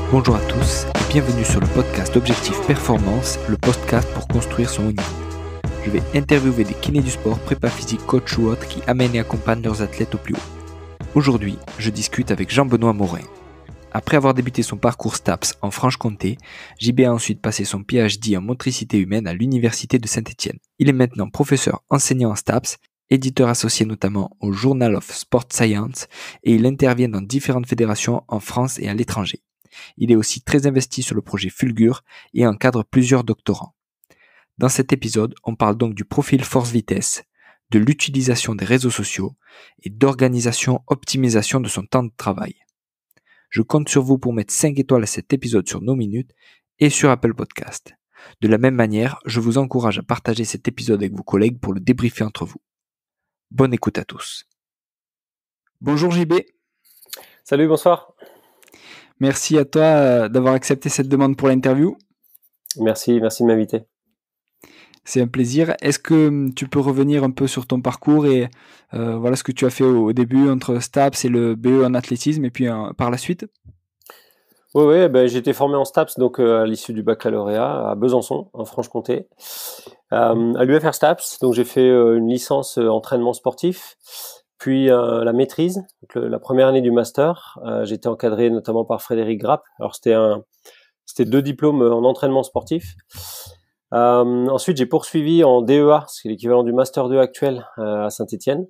Bonjour à tous et bienvenue sur le podcast Objectif Performance, le podcast pour construire son haut niveau. Je vais interviewer des kinés du sport, prépa physique, coach ou autres qui amènent et accompagnent leurs athlètes au plus haut. Aujourd'hui, je discute avec Jean-Benoît Morin. Après avoir débuté son parcours STAPS en Franche-Comté, JB a ensuite passé son PhD en motricité humaine à l'Université de Saint-Étienne. Il est maintenant professeur enseignant en STAPS, éditeur associé notamment au Journal of Sport Science et il intervient dans différentes fédérations en France et à l'étranger. Il est aussi très investi sur le projet Fulgur et encadre plusieurs doctorants. Dans cet épisode, on parle donc du profil force-vitesse, de l'utilisation des réseaux sociaux et d'organisation-optimisation de son temps de travail. Je compte sur vous pour mettre 5 étoiles à cet épisode sur nos minutes et sur Apple Podcast. De la même manière, je vous encourage à partager cet épisode avec vos collègues pour le débriefer entre vous. Bonne écoute à tous. Bonjour JB. Salut, bonsoir. Merci à toi d'avoir accepté cette demande pour l'interview. Merci de m'inviter. C'est un plaisir. Est-ce que tu peux revenir un peu sur ton parcours et voilà ce que tu as fait au début entre STAPS et le BE en athlétisme et puis par la suite? Oui, j'ai été formé en STAPS donc à l'issue du baccalauréat à Besançon, en Franche-Comté, à l'UFR STAPS. Donc j'ai fait une licence entraînement sportif, puis la maîtrise, donc la première année du master. J'étais encadré notamment par Frédéric Grapp. Alors c'était 2 diplômes en entraînement sportif. Ensuite j'ai poursuivi en DEA, c'est l'équivalent du master 2 actuel à Saint-Étienne.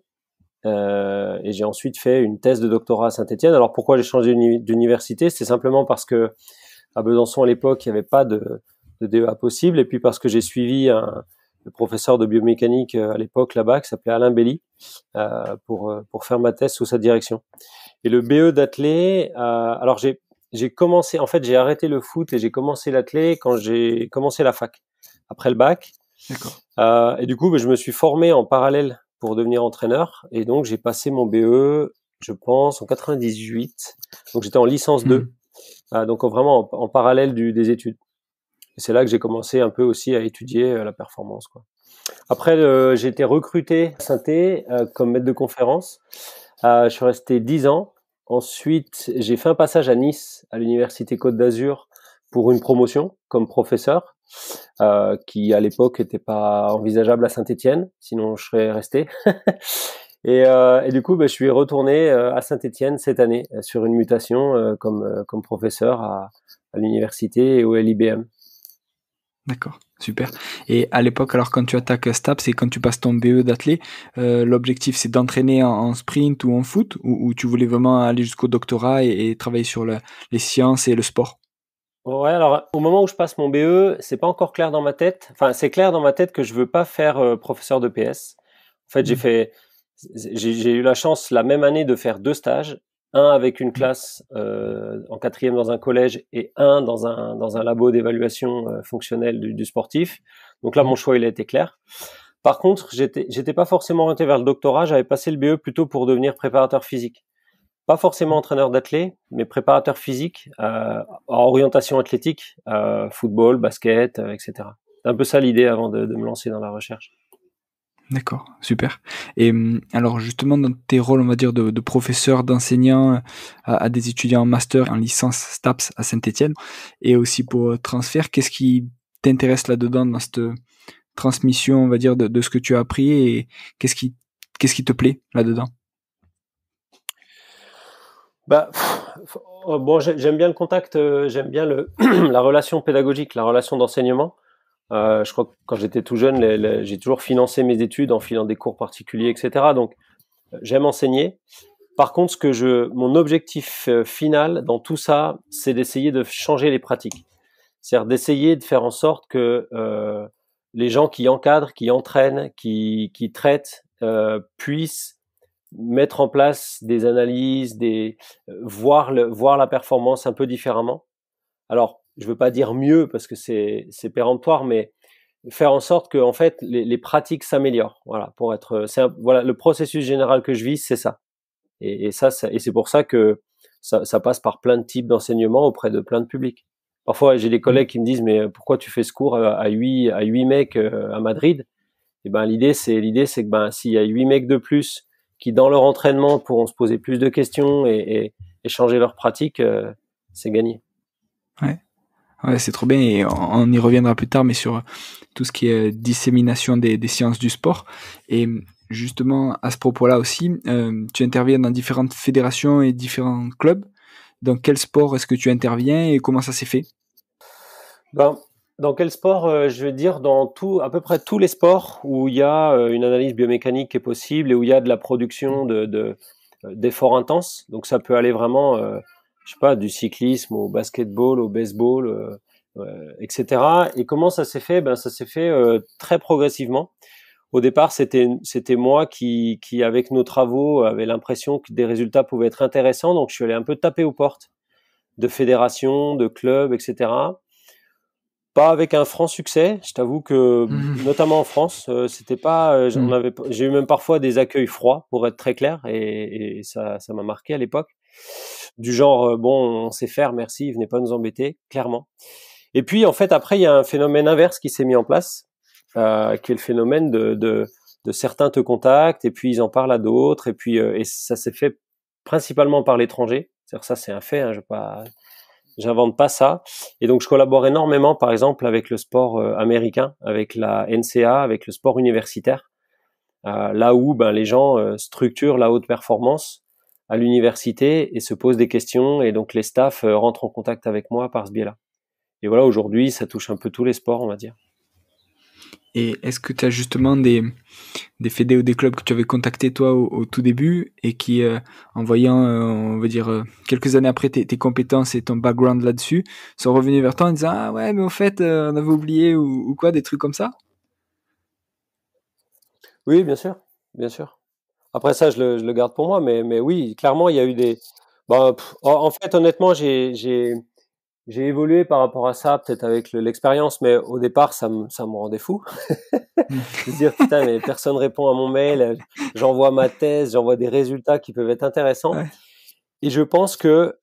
Et j'ai ensuite fait une thèse de doctorat à Saint-Étienne. Alors pourquoi j'ai changé d'université? C'est simplement parce que à Besançon à l'époque il n'y avait pas de DEA possible, et puis parce que j'ai suivi le professeur de biomécanique à l'époque là-bas qui s'appelait Alain Belly pour faire ma thèse sous sa direction. Et le BE d'athlé, alors j'ai commencé, en fait j'ai arrêté le foot et j'ai commencé l'athlé quand j'ai commencé la fac après le bac. D'accord. Et du coup je me suis formé en parallèle pour devenir entraîneur, et donc j'ai passé mon BE, je pense, en 98. Donc j'étais en licence 2, donc vraiment en parallèle des études. Et c'est là que j'ai commencé un peu aussi à étudier la performance, quoi. Après, j'ai été recruté à Saint-Étienne comme maître de conférence. Je suis resté 10 ans. Ensuite, j'ai fait un passage à Nice, à l'université Côte d'Azur, pour une promotion comme professeur, qui à l'époque n'était pas envisageable à Saint-Étienne, sinon je serais resté. Et du coup, je suis retourné à Saint-Étienne cette année sur une mutation comme professeur à l'université et au LIBM. D'accord, super. Et à l'époque, alors quand tu attaques STAPS et quand tu passes ton BE d'athlé, l'objectif c'est d'entraîner en sprint ou en foot, ou tu voulais vraiment aller jusqu'au doctorat et travailler sur les sciences et le sport? Ouais, alors au moment où je passe mon BE, c'est pas encore clair dans ma tête. Enfin, c'est clair dans ma tête que je veux pas faire professeur de PS. En fait, j'ai eu la chance la même année de faire 2 stages, un avec une classe en 4e dans un collège et un dans un labo d'évaluation fonctionnelle du sportif. Donc là, mon choix il a été clair. Par contre, j'étais pas forcément orienté vers le doctorat. J'avais passé le BE plutôt pour devenir préparateur physique. Pas forcément entraîneur d'athlètes, mais préparateur physique, en orientation athlétique, football, basket, etc. C'est un peu ça l'idée avant de me lancer dans la recherche. D'accord, super. Et alors justement dans tes rôles, on va dire, de professeur, d'enseignant à des étudiants en master, en licence STAPS à Saint-Étienne, et aussi pour transfert, qu'est-ce qui t'intéresse là-dedans dans cette transmission, on va dire, de ce que tu as appris, et qu'est-ce qui te plaît là-dedans? Bon, j'aime bien le contact, j'aime bien la relation pédagogique, la relation d'enseignement. Je crois que quand j'étais tout jeune, j'ai toujours financé mes études en filant des cours particuliers, etc. Donc, j'aime enseigner. Par contre, mon objectif final dans tout ça, c'est d'essayer de changer les pratiques. C'est-à-dire d'essayer de faire en sorte que les gens qui encadrent, qui entraînent, qui traitent, puissent mettre en place des analyses, voir la performance un peu différemment. Alors, je veux pas dire mieux parce que c'est péremptoire, mais faire en sorte que en fait les pratiques s'améliorent. Voilà, voilà le processus général que je vise, c'est ça. Et c'est pour ça que ça passe par plein de types d'enseignements auprès de plein de publics. Parfois, j'ai des collègues qui me disent mais pourquoi tu fais ce cours à 8 mecs à Madrid? Et l'idée c'est que s'il y a 8 mecs de plus qui dans leur entraînement pourront se poser plus de questions et changer leur pratique, c'est gagné. Ouais. Ouais, c'est trop bien et on y reviendra plus tard, mais sur tout ce qui est dissémination des sciences du sport. Et justement, à ce propos-là aussi, tu interviens dans différentes fédérations et différents clubs. Dans quel sport est-ce que tu interviens et comment ça s'est fait? Ben, dans quel sport? Je vais dire dans tout, à peu près tous les sports où il y a une analyse biomécanique qui est possible et où il y a de la production d'efforts intenses. Donc ça peut aller vraiment, je sais pas, du cyclisme au basketball, au baseball, etc. Et comment ça s'est fait? Ben ça s'est fait très progressivement. Au départ, c'était moi qui avec nos travaux avait l'impression que des résultats pouvaient être intéressants. Donc je suis allé un peu taper aux portes de fédérations, de clubs, etc. Pas avec un franc succès. Je t'avoue que, Mhm. notamment en France, c'était pas. Mhm. J'ai eu même parfois des accueils froids, pour être très clair, et ça m'a marqué à l'époque. Du genre, bon, on sait faire, merci, venez pas nous embêter, clairement. Et puis, en fait, après, il y a un phénomène inverse qui s'est mis en place, qui est le phénomène de certains te contactent, et puis ils en parlent à d'autres, et puis et ça s'est fait principalement par l'étranger. C'est-à-dire ça, c'est un fait. Hein, je vais pas J'invente pas ça. Et donc, je collabore énormément, par exemple, avec le sport américain, avec la NCA, avec le sport universitaire, là où ben, les gens structurent la haute performance à l'université et se posent des questions. Et donc, les staffs rentrent en contact avec moi par ce biais-là. Et voilà, aujourd'hui, ça touche un peu tous les sports, on va dire. Et est-ce que tu as justement des fédés ou des clubs que tu avais contactés toi au tout début et qui, en voyant, on va dire, quelques années après tes compétences et ton background là-dessus, sont revenus vers toi en disant ah ouais mais au fait on avait oublié ou quoi des trucs comme ça? Oui, bien sûr, bien sûr. Après ça, je le garde pour moi, mais oui, clairement, il y a eu des. Bah, en fait, honnêtement, j'ai évolué par rapport à ça, peut-être avec l'expérience, mais au départ, ça me rendait fou. De se dire, putain, mais personne répond à mon mail, j'envoie ma thèse, j'envoie des résultats qui peuvent être intéressants. Ouais. Et je pense que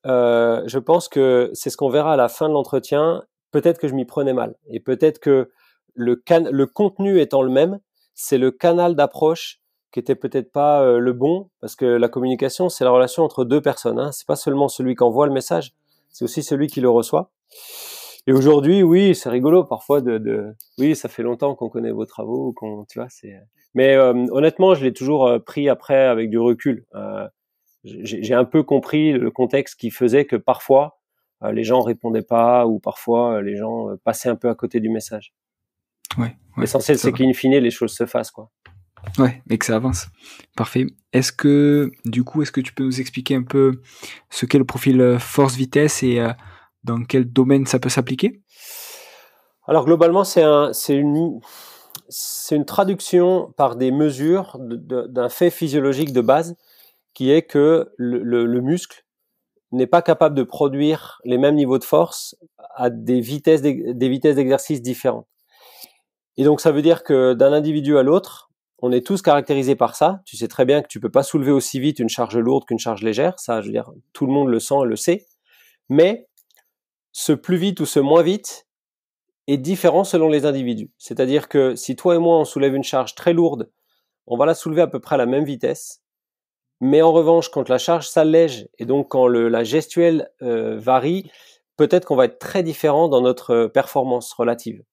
c'est ce qu'on verra à la fin de l'entretien. Peut-être que je m'y prenais mal. Et peut-être que le contenu étant le même, c'est le canal d'approche qui était peut-être pas le bon, parce que la communication, c'est la relation entre deux personnes. Hein. C'est pas seulement celui qui envoie le message, c'est aussi celui qui le reçoit. Et aujourd'hui, oui, c'est rigolo parfois oui, ça fait longtemps qu'on connaît vos travaux, tu vois, mais honnêtement, je l'ai toujours pris après avec du recul. J'ai un peu compris le contexte qui faisait que parfois les gens répondaient pas ou parfois les gens passaient un peu à côté du message. Ouais, ouais, L'essentiel, ça c'est va. qu'in fine, les choses se fassent, quoi. Ouais, et que ça avance. Parfait. Est-ce que, du coup, est-ce que tu peux nous expliquer un peu ce qu'est le profil force-vitesse et dans quel domaine ça peut s'appliquer? Alors globalement, c'est une traduction par des mesures d'un fait physiologique de base qui est que le muscle n'est pas capable de produire les mêmes niveaux de force à des vitesses d'exercice différentes. Et donc ça veut dire que d'un individu à l'autre, on est tous caractérisés par ça. Tu sais très bien que tu peux pas soulever aussi vite une charge lourde qu'une charge légère. Ça, je veux dire, tout le monde le sent et le sait. Mais ce plus vite ou ce moins vite est différent selon les individus. C'est-à-dire que si toi et moi on soulève une charge très lourde, on va la soulever à peu près à la même vitesse. Mais en revanche, quand la charge s'allège et donc quand la gestuelle varie, peut-être qu'on va être très différent dans notre performance relative.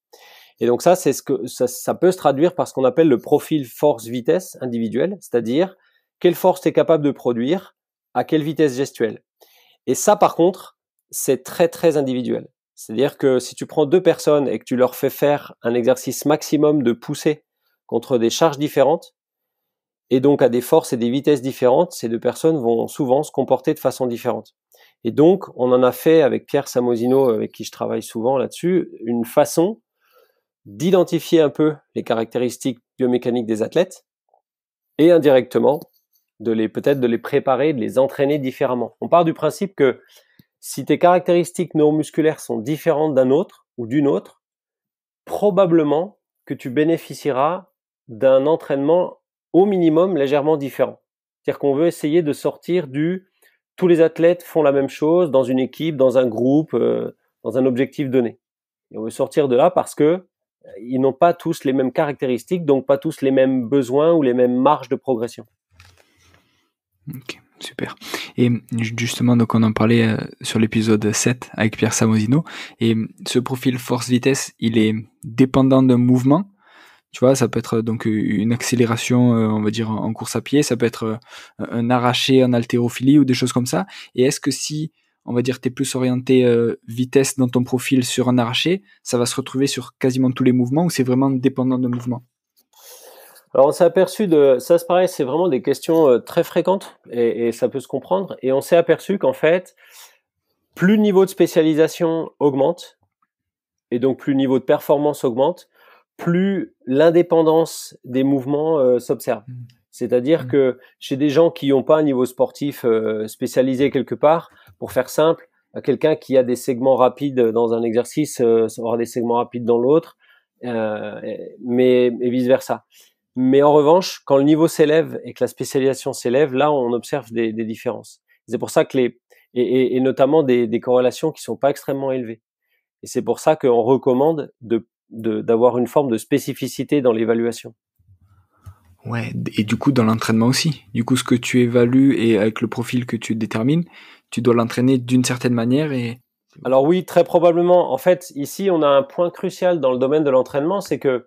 Et donc ça, c'est ça peut se traduire par ce qu'on appelle le profil force-vitesse individuel, c'est-à-dire quelle force tu es capable de produire à quelle vitesse gestuelle. Et ça, par contre, c'est très très individuel. C'est-à-dire que si tu prends deux personnes et que tu leur fais faire un exercice maximum de poussée contre des charges différentes, et donc à des forces et des vitesses différentes, ces deux personnes vont souvent se comporter de façon différente. Et donc, on en a fait avec Pierre Samosino, avec qui je travaille souvent là-dessus, une façon d'identifier un peu les caractéristiques biomécaniques des athlètes et indirectement peut-être de les préparer, de les entraîner différemment. On part du principe que si tes caractéristiques neuromusculaires sont différentes d'un autre ou d'une autre, probablement que tu bénéficieras d'un entraînement au minimum légèrement différent. C'est-à-dire qu'on veut essayer de sortir tous les athlètes font la même chose dans une équipe, dans un groupe, dans un objectif donné. Et on veut sortir de là parce que ils n'ont pas tous les mêmes caractéristiques, donc pas tous les mêmes besoins ou les mêmes marges de progression. Ok, Super. Et justement, donc on en parlait sur l'épisode 7 avec Pierre Samosino. Et ce profil force-vitesse, il est dépendant d'un mouvement. Tu vois, ça peut être donc une accélération, on va dire, en course à pied. Ça peut être un arraché en haltérophilie ou des choses comme ça. Et est-ce que si, on va dire, tu es plus orienté vitesse dans ton profil sur un arraché, ça va se retrouver sur quasiment tous les mouvements ou c'est vraiment dépendant d'un mouvement? Alors, on s'est aperçu ça, c'est pareil, c'est vraiment des questions très fréquentes et ça peut se comprendre. Et on s'est aperçu qu'en fait, plus le niveau de spécialisation augmente et donc plus le niveau de performance augmente, plus l'indépendance des mouvements s'observe. C'est-à-dire que chez des gens qui n'ont pas un niveau sportif spécialisé quelque part, pour faire simple, quelqu'un qui a des segments rapides dans un exercice aura des segments rapides dans l'autre, mais vice-versa. Mais en revanche, quand le niveau s'élève et que la spécialisation s'élève, là, on observe des différences. C'est pour ça que et notamment des corrélations qui sont pas extrêmement élevées. Et c'est pour ça qu'on recommande d'avoir une forme de spécificité dans l'évaluation. Ouais, et du coup, dans l'entraînement aussi. Du coup, ce que tu évalues et avec le profil que tu détermines, tu dois l'entraîner d'une certaine manière et... Alors oui, très probablement. En fait, ici, on a un point crucial dans le domaine de l'entraînement, c'est que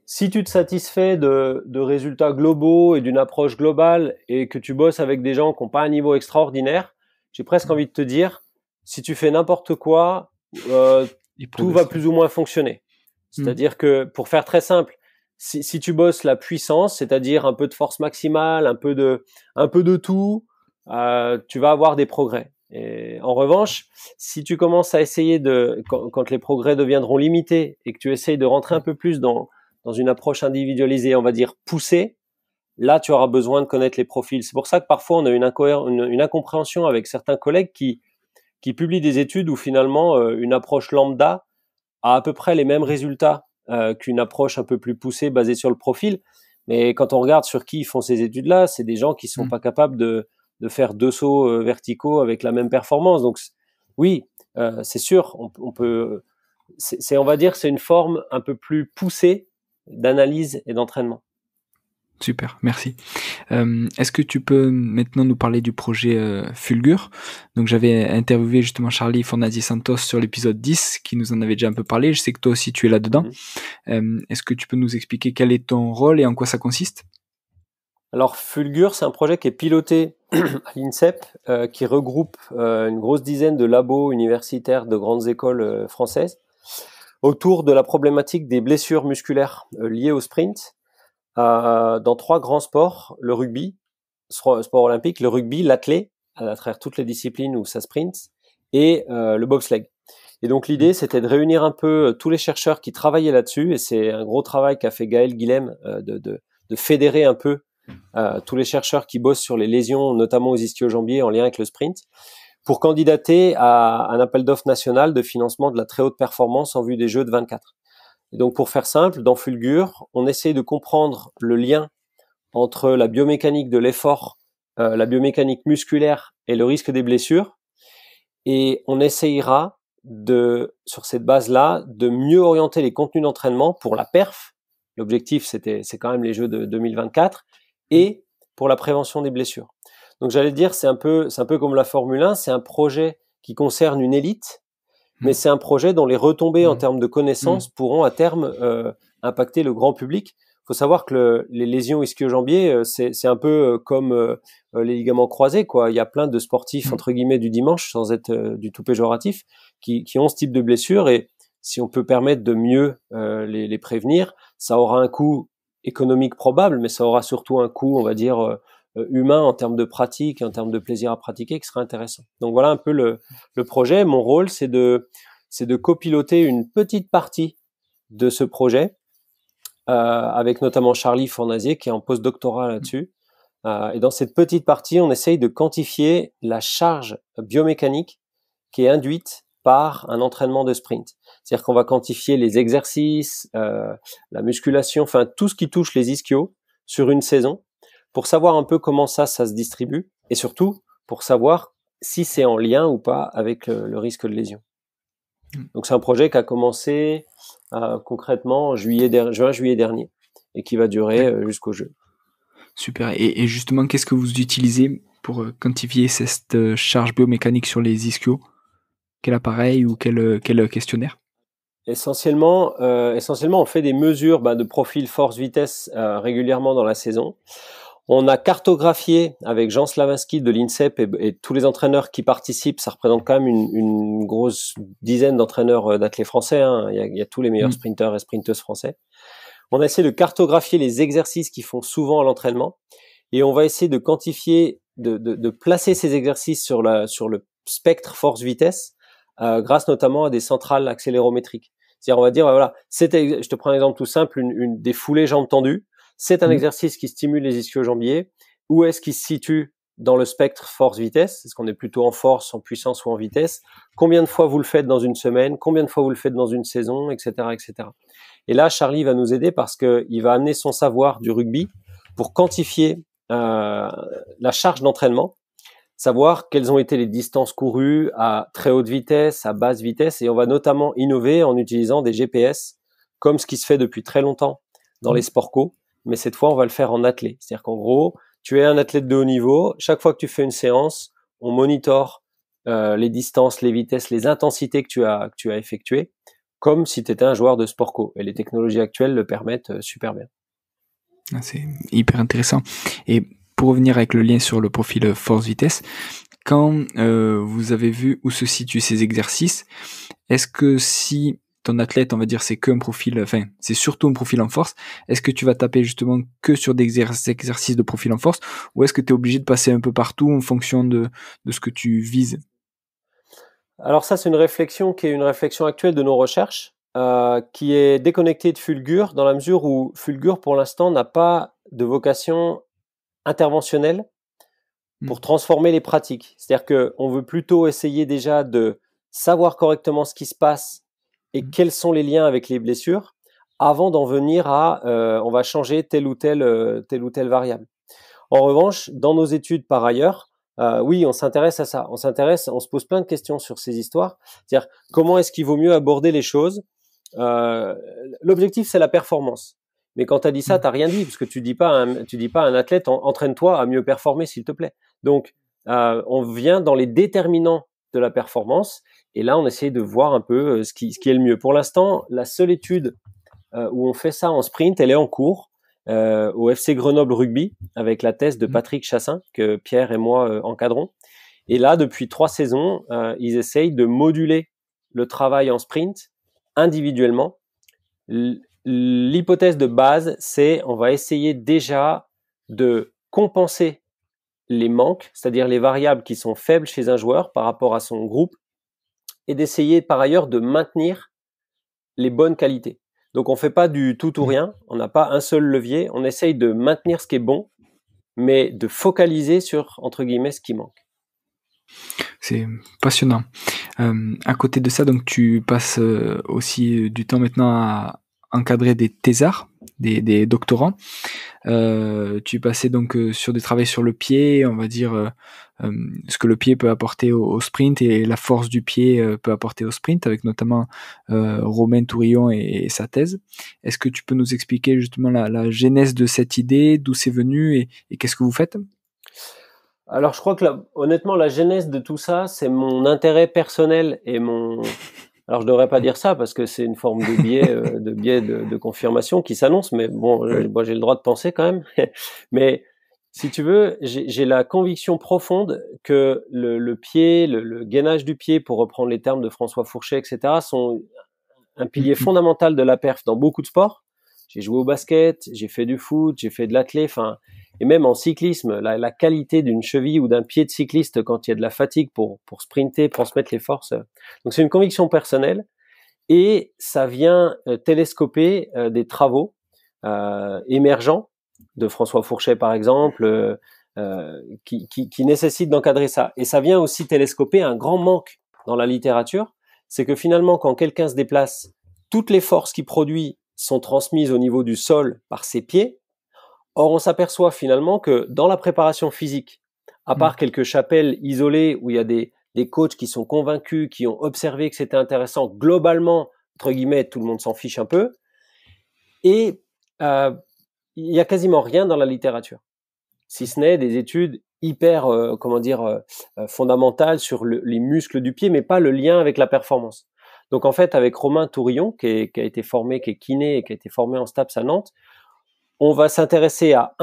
si tu te satisfais de résultats globaux et d'une approche globale et que tu bosses avec des gens qui n'ont pas un niveau extraordinaire, j'ai presque envie de te dire, si tu fais n'importe quoi, tout va plus ou moins fonctionner. C'est-à-dire que, pour faire très simple, si tu bosses la puissance, c'est-à-dire un peu de force maximale, un peu de tout, tu vas avoir des progrès. Et en revanche, si tu commences à essayer quand les progrès deviendront limités et que tu essayes de rentrer un peu plus dans une approche individualisée, on va dire poussée, là, tu auras besoin de connaître les profils. C'est pour ça que parfois, on a une incompréhension avec certains collègues qui publient des études où finalement, une approche lambda a à peu près les mêmes résultats qu'une approche un peu plus poussée basée sur le profil. Mais quand on regarde sur qui ils font ces études-là, c'est des gens qui sont pas capables de faire 2 sauts verticaux avec la même performance. Donc, oui, c'est sûr, on peut... on va dire, c'est une forme un peu plus poussée d'analyse et d'entraînement. Super, merci. Est-ce que tu peux maintenant nous parler du projet Fulgur? Donc j'avais interviewé justement Charlie Fornazzi-Santos sur l'épisode 10 qui nous en avait déjà un peu parlé. Je sais que toi aussi tu es là-dedans. Est-ce que tu peux nous expliquer quel est ton rôle et en quoi ça consiste? Alors Fulgur, c'est un projet qui est piloté à l'INSEP, qui regroupe une grosse dizaine de labos universitaires de grandes écoles françaises autour de la problématique des blessures musculaires liées au sprint dans 3 grands sports: le rugby, sport olympique, le rugby, l'athlé, à travers toutes les disciplines où ça sprint, et le bobsleigh. Et donc l'idée, c'était de réunir un peu tous les chercheurs qui travaillaient là-dessus, et c'est un gros travail qu'a fait Gaël Guilhem de fédérer un peu tous les chercheurs qui bossent sur les lésions, notamment aux ischio-jambiers en lien avec le sprint, pour candidater à un appel d'offres national de financement de la très haute performance en vue des Jeux de 24. Et donc, pour faire simple, dans Fulgur, on essaye de comprendre le lien entre la biomécanique de l'effort, la biomécanique musculaire et le risque des blessures. Et on essayera sur cette base-là, de mieux orienter les contenus d'entraînement pour la perf. L'objectif, c'est quand même les Jeux de 2024, et pour la prévention des blessures. Donc, j'allais dire, c'est un peu comme la Formule 1, c'est un projet qui concerne une élite, mais c'est un projet dont les retombées en termes de connaissances pourront à terme impacter le grand public. Il faut savoir que les lésions ischio-jambiers, c'est un peu comme les ligaments croisés, quoi. Il y a plein de sportifs, entre guillemets, du dimanche, sans être du tout péjoratif, qui ont ce type de blessures, et si on peut permettre de mieux les prévenir, ça aura un coût économique probable, mais ça aura surtout un coût, on va dire, humain en termes de pratique, en termes de plaisir à pratiquer, qui sera intéressant. Donc voilà un peu le projet. Mon rôle, c'est de copiloter une petite partie de ce projet, avec notamment Charlie Fornazier qui est en post-doctorat là-dessus. Et dans cette petite partie, on essaye de quantifier la charge biomécanique qui est induite par un entraînement de sprint. C'est-à-dire qu'on va quantifier les exercices, la musculation, enfin tout ce qui touche les ischios sur une saison, pour savoir un peu comment ça se distribue, et surtout pour savoir si c'est en lien ou pas avec le risque de lésion. Donc c'est un projet qui a commencé concrètement en juin-juillet dernier, et qui va durer jusqu'au jeu. Super. Et justement, qu'est-ce que vous utilisez pour quantifier cette charge biomécanique sur les ischios? Quel appareil ou quel questionnaire? Essentiellement, on fait des mesures de profil force-vitesse régulièrement dans la saison. On a cartographié avec Jean Slavinski de l'INSEP et tous les entraîneurs qui participent. Ça représente quand même une grosse dizaine d'entraîneurs d'athlètes français. Hein. Il y a tous les meilleurs sprinteurs et sprinteuses français. On a essayé de cartographier les exercices qu'ils font souvent à l'entraînement et on va essayer de quantifier, de placer ces exercices sur le spectre force-vitesse grâce notamment à des centrales accélérométriques. C'est-à-dire, on va dire, voilà, je te prends un exemple tout simple, des foulées jambes tendues. C'est un exercice qui stimule les ischio-jambiers. Où est-ce qu'il se situe dans le spectre force-vitesse? Est-ce qu'on est plutôt en force, en puissance ou en vitesse? Combien de fois vous le faites dans une semaine? Combien de fois vous le faites dans une saison? Etc., etc. Et là, Charlie va nous aider parce qu'il va amener son savoir du rugby pour quantifier la charge d'entraînement, savoir quelles ont été les distances courues à très haute vitesse, à basse vitesse, et on va notamment innover en utilisant des GPS, comme ce qui se fait depuis très longtemps dans les sports co, mais cette fois, on va le faire en athlète. C'est-à-dire qu'en gros, tu es un athlète de haut niveau, chaque fois que tu fais une séance, on monitore les distances, les vitesses, les intensités que tu as effectuées, comme si tu étais un joueur de sport co. Et les technologies actuelles le permettent super bien. C'est hyper intéressant. Et pour revenir avec le lien sur le profil force-vitesse, quand vous avez vu où se situent ces exercices, est-ce que si ton athlète, on va dire, c'est surtout un profil en force, est-ce que tu vas taper justement que sur des exercices de profil en force, ou est-ce que tu es obligé de passer un peu partout en fonction de ce que tu vises? Alors ça, c'est une réflexion qui est une réflexion actuelle de nos recherches, qui est déconnectée de Fulgur, dans la mesure où Fulgur, pour l'instant, n'a pas de vocation interventionnelle pour transformer les pratiques. C'est-à-dire qu'on veut plutôt essayer déjà de savoir correctement ce qui se passe et quels sont les liens avec les blessures avant d'en venir à on va changer telle ou telle variable. En revanche, dans nos études par ailleurs, oui, on s'intéresse à ça. On se pose plein de questions sur ces histoires. C'est-à-dire, comment est-ce qu'il vaut mieux aborder les choses? L'objectif, c'est la performance. Mais quand tu as dit ça, tu n'as rien dit, parce que tu dis pas à un athlète, entraîne-toi à mieux performer, s'il te plaît. Donc, on vient dans les déterminants de la performance, et là, on essaie de voir un peu ce qui est le mieux. Pour l'instant, la seule étude où on fait ça en sprint, elle est en cours au FC Grenoble Rugby, avec la thèse de Patrick Chassin, que Pierre et moi encadrons. Et là, depuis 3 saisons, ils essayent de moduler le travail en sprint individuellement. L'hypothèse de base, c'est on va essayer déjà de compenser les manques, c'est-à-dire les variables qui sont faibles chez un joueur par rapport à son groupe, et d'essayer par ailleurs de maintenir les bonnes qualités. Donc on fait pas du tout ou rien, on n'a pas un seul levier, on essaye de maintenir ce qui est bon, mais de focaliser sur, entre guillemets, ce qui manque. C'est passionnant. À côté de ça, donc tu passes aussi du temps maintenant à encadrer des thésards, des doctorants. Tu passais donc sur des travaux sur le pied, on va dire ce que le pied peut apporter au sprint et la force du pied peut apporter au sprint, avec notamment Romain Tourillon et sa thèse. Est-ce que tu peux nous expliquer justement la genèse de cette idée, d'où c'est venu et qu'est-ce que vous faites? Alors, je crois que honnêtement, la genèse de tout ça, c'est mon intérêt personnel et alors je devrais pas dire ça parce que c'est une forme de biais de confirmation qui s'annonce, mais bon, moi j'ai le droit de penser quand même. Mais si tu veux, j'ai la conviction profonde que le pied, le gainage du pied, pour reprendre les termes de François Fourchet, etc., sont un pilier fondamental de la perf dans beaucoup de sports. J'ai joué au basket, j'ai fait du foot, j'ai fait de l'athlé, et même en cyclisme, la qualité d'une cheville ou d'un pied de cycliste quand il y a de la fatigue pour sprinter, transmettre les forces. Donc c'est une conviction personnelle et ça vient télescoper des travaux émergents de François Fourchet par exemple, qui nécessitent d'encadrer ça. Et ça vient aussi télescoper un grand manque dans la littérature, c'est que finalement quand quelqu'un se déplace, toutes les forces qu'il produit sont transmises au niveau du sol par ses pieds. Or, on s'aperçoit finalement que dans la préparation physique, à part quelques chapelles isolées où il y a des coachs qui sont convaincus, qui ont observé que c'était intéressant, globalement, entre guillemets, tout le monde s'en fiche un peu. Et il y a quasiment rien dans la littérature. si ce n'est des études hyper, fondamentales sur les muscles du pied, mais pas le lien avec la performance. Donc en fait, avec Romain Tourillon, qui a été formé, qui est kiné et qui a été formé en STAPS à Nantes, on va s'intéresser à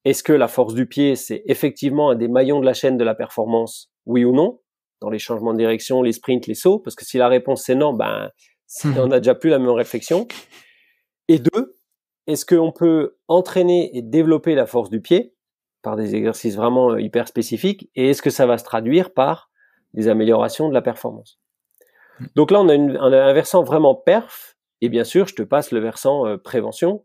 est-ce que la force du pied, c'est effectivement un des maillons de la chaîne de la performance, oui ou non, dans les changements de direction, les sprints, les sauts, parce que si la réponse c'est non, on n'a déjà plus la même réflexion. Et 2, est-ce qu'on peut entraîner et développer la force du pied par des exercices vraiment hyper spécifiques, et est-ce que ça va se traduire par des améliorations de la performance? Donc là, on a un versant vraiment perf, et bien sûr, je te passe le versant prévention,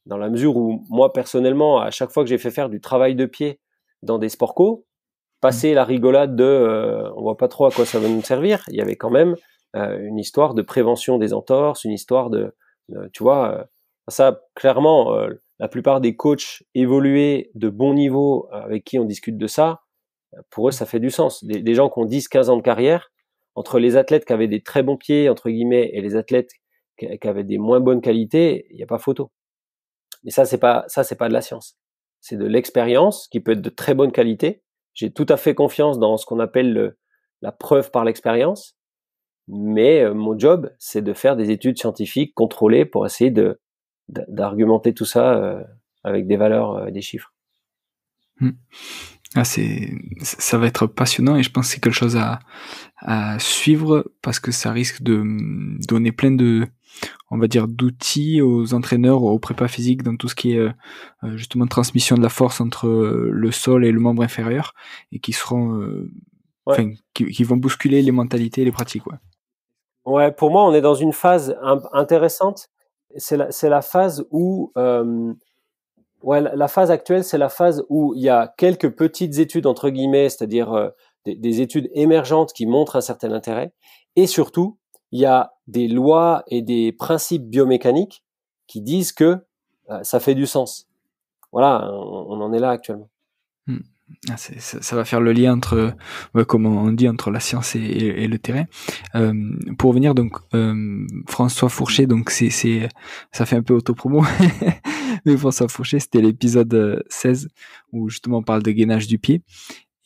dans la mesure où moi, personnellement, à chaque fois que j'ai fait faire du travail de pied dans des sports co, passer la rigolade on voit pas trop à quoi ça va nous servir, il y avait quand même une histoire de prévention des entorses, une histoire tu vois, ça, clairement, la plupart des coachs évolués de bon niveau avec qui on discute de ça, pour eux, ça fait du sens. Des gens qui ont 10-15 ans de carrière, entre les athlètes qui avaient des très bons pieds, entre guillemets, et les athlètes qui avaient des moins bonnes qualités, il n'y a pas photo. Mais ça, c'est pas de la science. C'est de l'expérience qui peut être de très bonne qualité. J'ai tout à fait confiance dans ce qu'on appelle la preuve par l'expérience. Mais mon job, c'est de faire des études scientifiques contrôlées pour essayer d'argumenter tout ça avec des valeurs, des chiffres. Ah, ça va être passionnant et je pense que c'est quelque chose à suivre parce que ça risque de donner plein on va dire, d'outils aux entraîneurs, aux prépas physiques dans tout ce qui est justement transmission de la force entre le sol et le membre inférieur et qui seront, qui vont bousculer les mentalités et les pratiques. Ouais, pour moi, on est dans une phase intéressante. C'est la phase où la phase actuelle, c'est la phase où il y a quelques petites études, entre guillemets, c'est-à-dire des études émergentes qui montrent un certain intérêt. Et surtout, il y a des lois et des principes biomécaniques qui disent que ça fait du sens. Voilà, on en est là actuellement. Ça va faire le lien entre, comme on dit, entre la science et le terrain. Pour revenir donc, François Fourchet, donc ça fait un peu autopromo, mais François Fourchet, c'était l'épisode 16 où justement on parle de gainage du pied.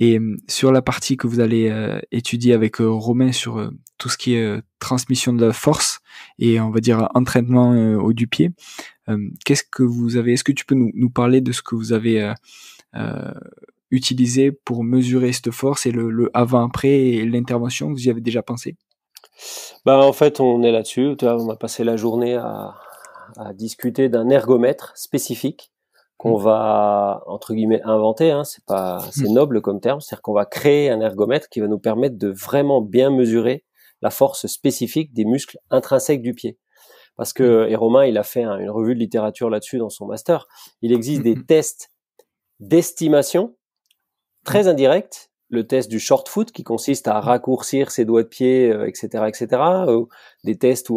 Et sur la partie que vous allez étudier avec Romain sur tout ce qui est transmission de la force et on va dire entraînement au du pied, qu'est-ce que vous avez? Est-ce que tu peux nous parler de ce que vous avez utilisé pour mesurer cette force et le avant-après et l'intervention? Vous y avez déjà pensé? En fait, on est là-dessus. On a passé la journée à discuter d'un ergomètre spécifique qu'on va, entre guillemets, inventer. C'est noble comme terme. C'est-à-dire qu'on va créer un ergomètre qui va nous permettre de vraiment bien mesurer la force spécifique des muscles intrinsèques du pied. Parce que, et Romain, il a fait une revue de littérature là-dessus dans son master. Il existe des tests d'estimation très indirects. Le test du short foot qui consiste à raccourcir ses doigts de pied, etc., des tests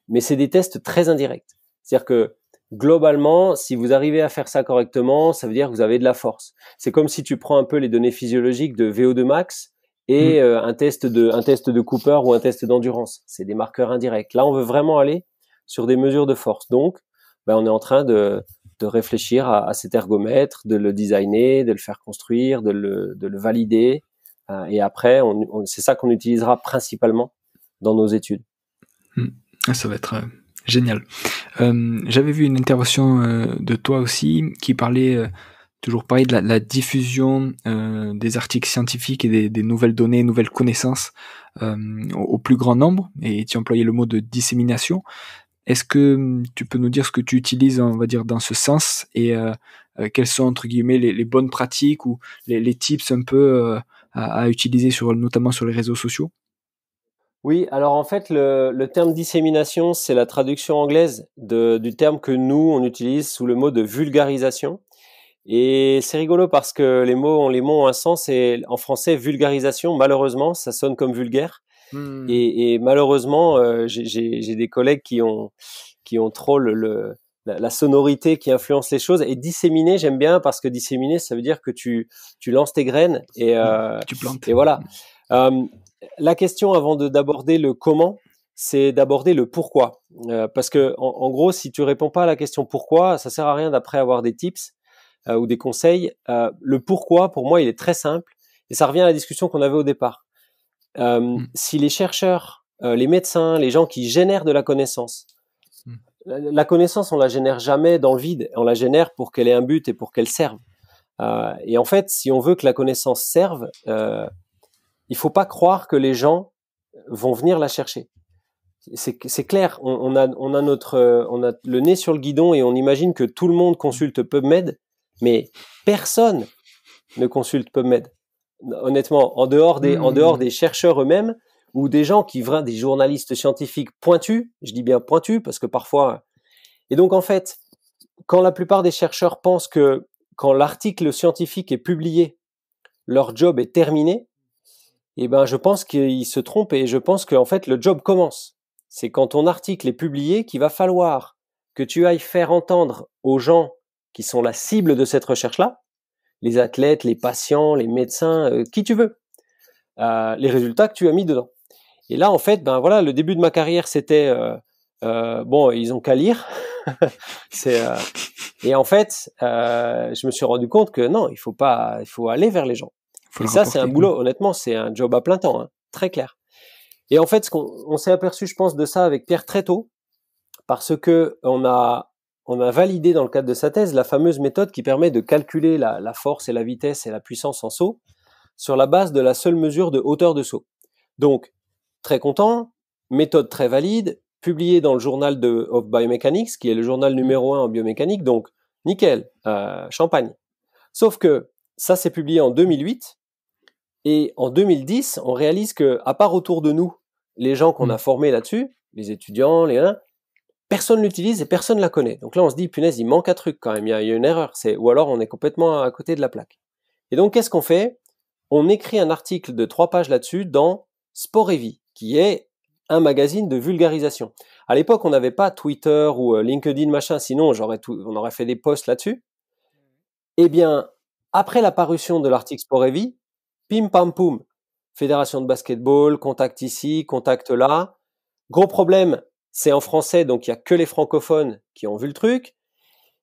mais c'est des tests très indirects. C'est-à-dire que globalement, si vous arrivez à faire ça correctement, ça veut dire que vous avez de la force. C'est comme si tu prends un peu les données physiologiques de VO2 max et un test de Cooper ou un test d'endurance. C'est des marqueurs indirects. Là, on veut vraiment aller sur des mesures de force. Donc, on est en train de réfléchir à cet ergomètre, de le designer, de le faire construire, de le valider. Et après, c'est ça qu'on utilisera principalement dans nos études. Ça va être génial. J'avais vu une intervention de toi aussi qui parlait, toujours pareil, de la diffusion des articles scientifiques et des nouvelles données, nouvelles connaissances au plus grand nombre. Et tu employais le mot de dissémination. Est-ce que tu peux nous dire ce que tu utilises, on va dire, dans ce sens et quelles sont, entre guillemets, les bonnes pratiques ou les tips un peu à utiliser notamment sur les réseaux sociaux? Oui, alors en fait, le terme dissémination, c'est la traduction anglaise du terme que nous, on utilise sous le mot de vulgarisation. Et c'est rigolo parce que les mots ont un sens et en français, vulgarisation, malheureusement, ça sonne comme vulgaire. Et malheureusement, j'ai des collègues qui ont trop la sonorité qui influence les choses. Et disséminer, j'aime bien parce que disséminer, ça veut dire que tu lances tes graines et tu plantes. Et voilà. La question avant d'aborder le comment, c'est d'aborder le pourquoi. Parce que en gros, si tu réponds pas à la question pourquoi, ça sert à rien d'après avoir des tips. ou des conseils. Le pourquoi, pour moi, il est très simple. Et ça revient à la discussion qu'on avait au départ. Si les chercheurs, les médecins, les gens qui génèrent de la connaissance, la connaissance, on la génère jamais dans le vide. On la génère pour qu'elle ait un but et pour qu'elle serve. Et en fait, si on veut que la connaissance serve, il faut pas croire que les gens vont venir la chercher. C'est clair. On a le nez sur le guidon et on imagine que tout le monde consulte PubMed, mais personne ne consulte PubMed. Honnêtement, en dehors des chercheurs eux-mêmes ou des gens des journalistes scientifiques pointus, je dis bien pointus parce que parfois. Et donc en fait, quand la plupart des chercheurs pensent que quand l'article scientifique est publié, leur job est terminé, eh ben je pense qu'ils se trompent et je pense qu'en fait le job commence. C'est quand ton article est publié qu'il va falloir que tu ailles faire entendre aux gens qui sont la cible de cette recherche-là, les athlètes, les patients, les médecins, qui tu veux, les résultats que tu as mis dedans. Et là, en fait, ben voilà, le début de ma carrière, c'était bon, ils ont qu'à lire. Et en fait, je me suis rendu compte que non, il faut aller vers les gens. Et ça, c'est un boulot. Honnêtement, c'est un job à plein temps, hein, très clair. Et en fait, on s'est aperçu, je pense, de ça avec Pierre très tôt, parce que on a validé dans le cadre de sa thèse la fameuse méthode qui permet de calculer la force et la vitesse et la puissance en saut sur la base de la seule mesure de hauteur de saut. Donc, très content, méthode très valide, publiée dans le journal of Biomechanics, qui est le journal numéro 1 en biomécanique, donc nickel, champagne. Sauf que ça s'est publié en 2008, et en 2010, on réalise que, à part autour de nous, les gens qu'on a formés là-dessus, les étudiants, personne l'utilise et personne la connaît. Donc là, on se dit, punaise, il manque un truc quand même, il y a une erreur. Ou alors, on est complètement à côté de la plaque. Et donc, qu'est-ce qu'on fait? On écrit un article de 3 pages là-dessus dans Sport & Vie, qui est un magazine de vulgarisation. À l'époque, on n'avait pas Twitter ou LinkedIn, machin, sinon on aurait fait des posts là-dessus. Eh bien, après la parution de l'article Sport & Vie, pim pam poum, fédération de basketball, contact ici, contact là. Gros problème, c'est en français, donc il n'y a que les francophones qui ont vu le truc.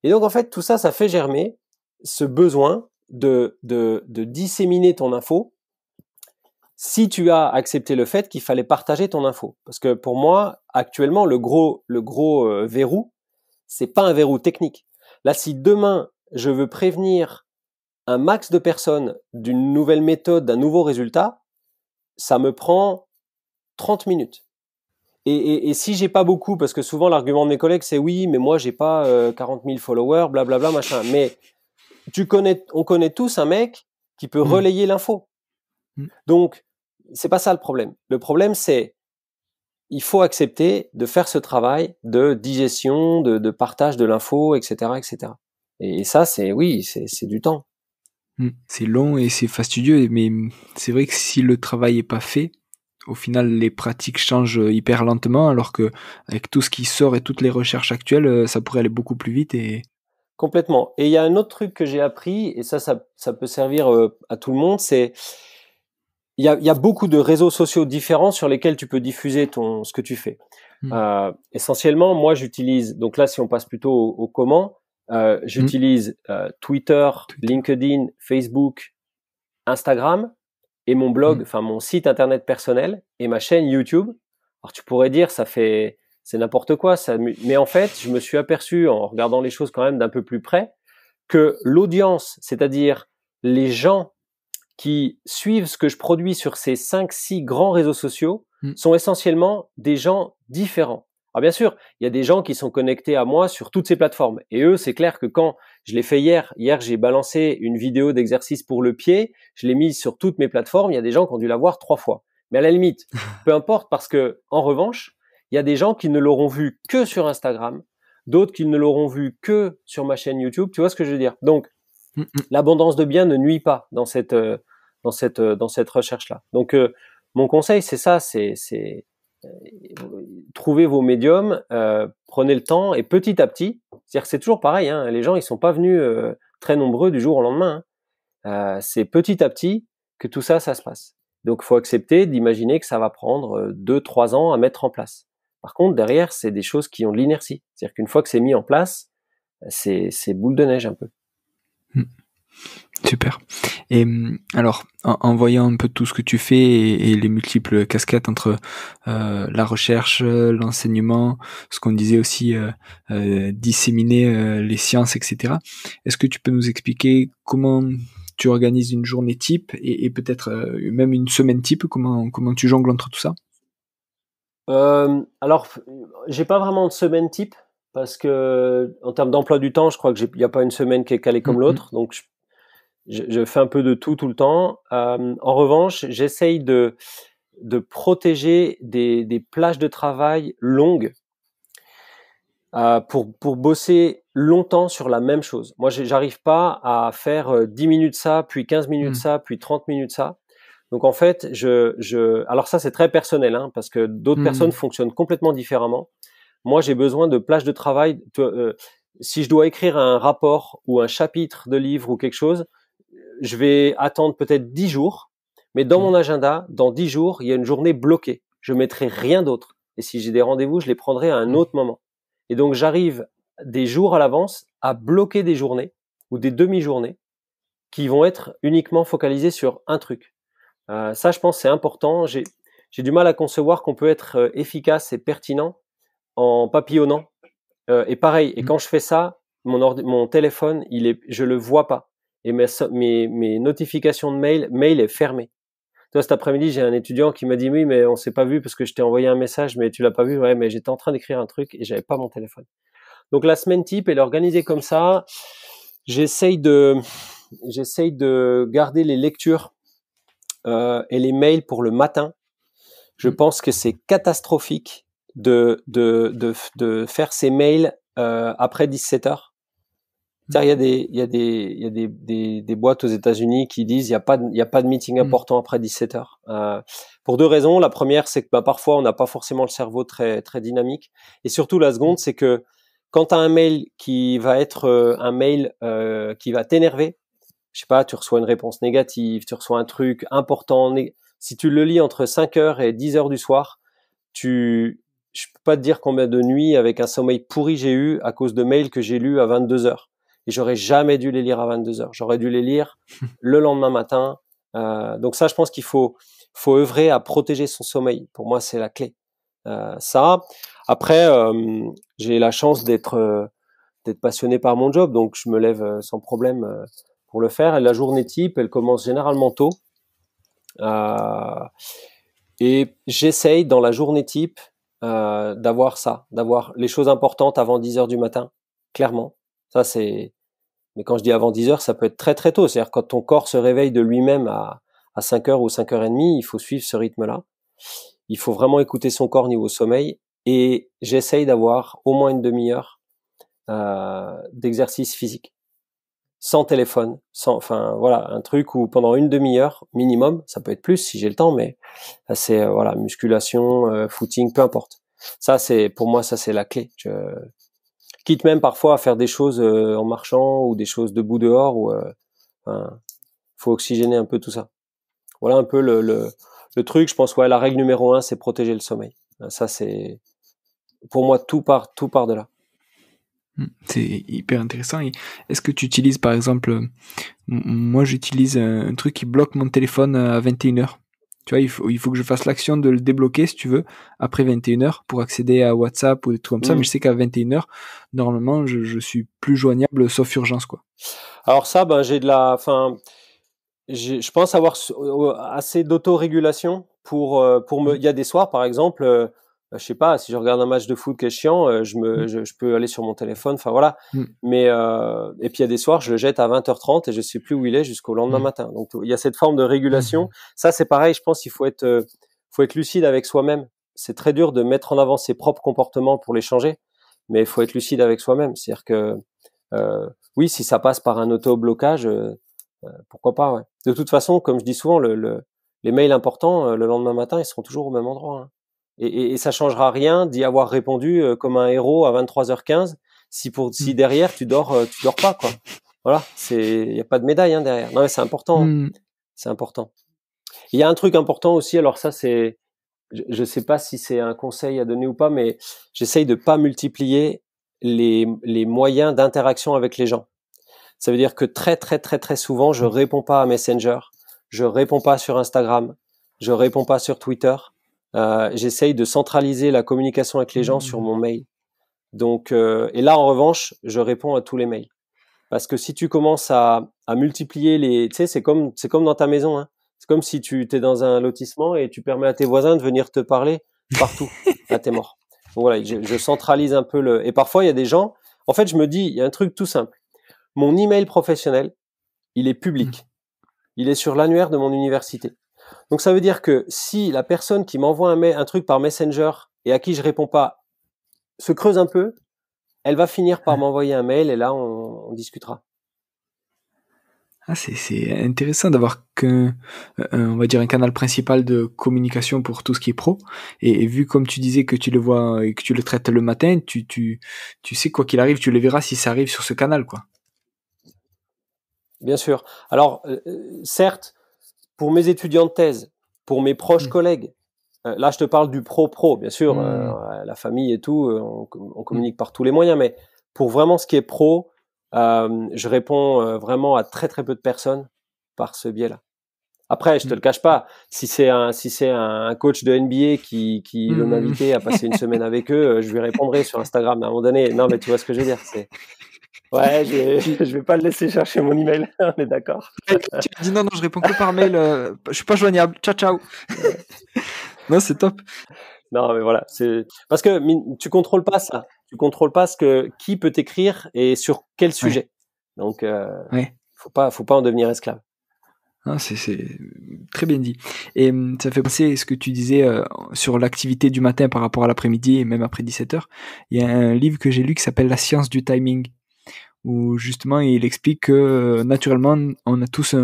Et donc en fait, tout ça, ça fait germer ce besoin de disséminer ton info si tu as accepté le fait qu'il fallait partager ton info. Parce que pour moi, actuellement, le gros verrou, c'est pas un verrou technique. Là, si demain, je veux prévenir un max de personnes d'une nouvelle méthode, d'un nouveau résultat, ça me prend 30 minutes. Et si j'ai pas beaucoup, parce que souvent l'argument de mes collègues c'est oui, mais moi j'ai pas 40 000 followers, blablabla, machin. Mais on connaît tous un mec qui peut relayer l'info. Donc, c'est pas ça le problème. Le problème c'est, il faut accepter de faire ce travail de digestion, de partage de l'info, etc., etc. Et ça, c'est du temps. C'est long et c'est fastidieux, mais c'est vrai que si le travail est pas fait, au final, les pratiques changent hyper lentement, alors que avec tout ce qui sort et toutes les recherches actuelles, ça pourrait aller beaucoup plus vite. Complètement. Et il y a un autre truc que j'ai appris, et ça peut servir à tout le monde, c'est il y a beaucoup de réseaux sociaux différents sur lesquels tu peux diffuser ce que tu fais. Essentiellement, moi, j'utilise, donc là, si on passe plutôt au comment, j'utilise Twitter, LinkedIn, Facebook, Instagram, et mon blog, enfin mon site internet personnel et ma chaîne YouTube. Alors tu pourrais dire c'est n'importe quoi, mais en fait, je me suis aperçu en regardant les choses quand même d'un peu plus près que l'audience, c'est-à-dire les gens qui suivent ce que je produis sur ces 5-6 grands réseaux sociaux sont essentiellement des gens différents. Alors bien sûr, il y a des gens qui sont connectés à moi sur toutes ces plateformes. Et eux, c'est clair que quand je l'ai fait hier j'ai balancé une vidéo d'exercice pour le pied, je l'ai mise sur toutes mes plateformes, il y a des gens qui ont dû la voir 3 fois. Mais à la limite, peu importe, parce que en revanche, il y a des gens qui ne l'auront vu que sur Instagram, d'autres qui ne l'auront vu que sur ma chaîne YouTube. Tu vois ce que je veux dire? Donc, l'abondance de biens ne nuit pas dans cette recherche-là. Donc, mon conseil, c'est ça, c'est trouvez vos médiums, prenez le temps et petit à petit, c'est-à-dire que c'est toujours pareil, hein, les gens ils sont pas venus très nombreux du jour au lendemain, hein. C'est petit à petit que tout ça se passe. Donc faut accepter d'imaginer que ça va prendre 2-3 ans à mettre en place. Par contre derrière c'est des choses qui ont de l'inertie, c'est-à-dire qu'une fois que c'est mis en place, c'est boule de neige un peu. Super. Et alors, en voyant un peu tout ce que tu fais et les multiples casquettes entre la recherche, l'enseignement, ce qu'on disait aussi, disséminer les sciences, etc. Est-ce que tu peux nous expliquer comment tu organises une journée type et peut-être même une semaine type, comment tu jongles entre tout ça? Alors, j'ai pas vraiment de semaine type parce que en termes d'emploi du temps, je crois que il y a pas une semaine qui est calée comme Mmh. l'autre, donc je fais un peu de tout le temps. En revanche, j'essaye de protéger des plages de travail longues pour bosser longtemps sur la même chose. Moi, j'arrive pas à faire 10 minutes ça, puis 15 minutes Mmh. ça, puis 30 minutes ça. Donc en fait, alors ça c'est très personnel, hein, parce que d'autres personnes Mmh. fonctionnent complètement différemment. Moi, j'ai besoin de plages de travail. Si je dois écrire un rapport ou un chapitre de livre ou quelque chose, je vais attendre peut-être 10 jours, mais dans Mmh. mon agenda, dans 10 jours, il y a une journée bloquée. Je mettrai rien d'autre. Et si j'ai des rendez-vous, je les prendrai à un Mmh. autre moment. Et donc, j'arrive des jours à l'avance à bloquer des journées ou des demi-journées qui vont être uniquement focalisées sur un truc. Ça, je pense, c'est important. J'ai du mal à concevoir qu'on peut être efficace et pertinent en papillonnant. Et pareil, et Mmh. quand je fais ça, mon téléphone, je le vois pas. Et mes notifications de mail est fermée. Toi, cet après-midi, j'ai un étudiant qui m'a dit oui, mais on s'est pas vu parce que je t'ai envoyé un message, mais tu l'as pas vu. Ouais, mais j'étais en train d'écrire un truc et j'avais pas mon téléphone. Donc la semaine type, elle est organisée comme ça. J'essaye de, j'essaye de garder les lectures et les mails pour le matin. Je Mmh. pense que c'est catastrophique de faire ces mails après 17 heures. Mmh. Il y a des boîtes aux États-Unis qui disent il y a pas de meeting Mmh. important après 17 heures. Pour deux raisons. La première, c'est que parfois on n'a pas forcément le cerveau très dynamique. Et surtout la Mmh. seconde, c'est que quand tu as un mail qui va être un mail qui va t'énerver, je sais pas, tu reçois une réponse négative, tu reçois un truc important. Si tu le lis entre 5 heures et 10 heures du soir, je peux pas te dire combien de nuits avec un sommeil pourri j'ai eu à cause de mails que j'ai lus à 22 heures. Et j'aurais jamais dû les lire à 22 heures. J'aurais dû les lire le lendemain matin. Donc ça, je pense faut œuvrer à protéger son sommeil. Pour moi, c'est la clé. Ça. Après, j'ai la chance d'être passionné par mon job, donc je me lève sans problème pour le faire. Et la journée type, elle commence généralement tôt. Euh, et j'essaye dans la journée type d'avoir ça, d'avoir les choses importantes avant 10 heures du matin, clairement. Ça c'est. Mais quand je dis avant 10 heures, ça peut être très tôt. C'est-à-dire quand ton corps se réveille de lui-même à 5 heures ou 5h30, il faut suivre ce rythme-là. Il faut vraiment écouter son corps niveau sommeil. Et j'essaye d'avoir au moins une demi-heure d'exercice physique sans téléphone, enfin voilà, un truc où pendant une demi-heure minimum, ça peut être plus si j'ai le temps, mais c'est voilà, musculation, footing, peu importe. Ça c'est pour moi, ça c'est la clé. Je quitte même parfois à faire des choses en marchant ou des choses debout dehors ou enfin, faut oxygéner un peu tout ça. Voilà un peu le truc. Je pense ouais, la règle numéro un, c'est protéger le sommeil. Ça c'est pour moi tout part de là. C'est hyper intéressant. Et est-ce que tu utilises par exemple, moi j'utilise un truc qui bloque mon téléphone à 21h. Tu vois, il faut que je fasse l'action de le débloquer si tu veux après 21h pour accéder à WhatsApp ou des trucs comme ça. Mais Mmh. je sais qu'à 21h, normalement, je suis plus joignable sauf urgence, quoi. Alors ça, ben enfin, je pense avoir assez d'autorégulation pour me. Mmh. Il y a des soirs, par exemple, je sais pas, si je regarde un match de foot qui est chiant, Mmh. je peux aller sur mon téléphone. Enfin voilà. Mmh. Mais et puis il y a des soirs, je le jette à 20h30 et je sais plus où il est jusqu'au lendemain Mmh. matin. Donc il y a cette forme de régulation. Mmh. Ça, c'est pareil. Je pense qu'il faut être lucide avec soi-même. C'est très dur de mettre en avant ses propres comportements pour les changer, mais il faut être lucide avec soi-même. C'est-à-dire que oui, si ça passe par un auto-blocage. Pourquoi pas, ouais. De toute façon, comme je dis souvent, les mails importants, le lendemain matin, ils seront toujours au même endroit, hein. Et ça changera rien d'y avoir répondu comme un héros à 23h15 si Mmh. derrière tu dors pas, quoi. Voilà, il y a pas de médaille, hein, derrière. Non, mais c'est important, hein. Mmh. C'est important. Il y a un truc important aussi, alors ça je sais pas si c'est un conseil à donner ou pas, mais j'essaye de pas multiplier les moyens d'interaction avec les gens. Ça veut dire que très, très, très, très souvent, je réponds pas à Messenger, je réponds pas sur Instagram, je réponds pas sur Twitter. J'essaye de centraliser la communication avec les gens sur mon mail. Donc, et là, en revanche, je réponds à tous les mails. Parce que si tu commences à multiplier tu sais, c'est comme dans ta maison, hein. C'est comme si tu t'es dans un lotissement et tu permets à tes voisins de venir te parler partout. Là, t'es mort. Donc voilà, je centralise un peu et parfois, il y a des gens, en fait, je me dis, il y a un truc tout simple. Mon email professionnel, il est public. Il est sur l'annuaire de mon université. Donc ça veut dire que si la personne qui m'envoie un truc par Messenger et à qui je réponds pas se creuse un peu, elle va finir par m'envoyer un mail et là on discutera. Ah, c'est intéressant d'avoir on va dire un canal principal de communication pour tout ce qui est pro. Et vu comme tu disais que tu le vois et que tu le traites le matin, tu sais quoi qu'il arrive, tu le verras si ça arrive sur ce canal, quoi. Bien sûr. Alors, certes, pour mes étudiants de thèse, pour mes proches collègues, là je te parle du pro-pro, bien sûr, la famille et tout, on communique par tous les moyens, mais pour vraiment ce qui est pro, je réponds vraiment à très très peu de personnes par ce biais-là. Après, je te le cache pas, si c'est un coach de NBA qui veut m'inviter à passer une semaine avec eux, je lui répondrai sur Instagram à un moment donné. Non, mais tu vois ce que je veux dire, ouais, je vais pas le laisser chercher mon email, on est d'accord. Tu me dis non, je réponds que par mail, je suis pas joignable, ciao. Non, c'est top. Non, mais voilà, c'est parce que tu contrôles pas ça. Tu contrôles pas qui peut t'écrire et sur quel sujet. Ouais. Donc, faut pas en devenir esclave. Ah, c'est très bien dit. Et ça fait penser à ce que tu disais sur l'activité du matin par rapport à l'après-midi et même après 17h. Il y a un livre que j'ai lu qui s'appelle La science du timing, où justement il explique que naturellement on a tous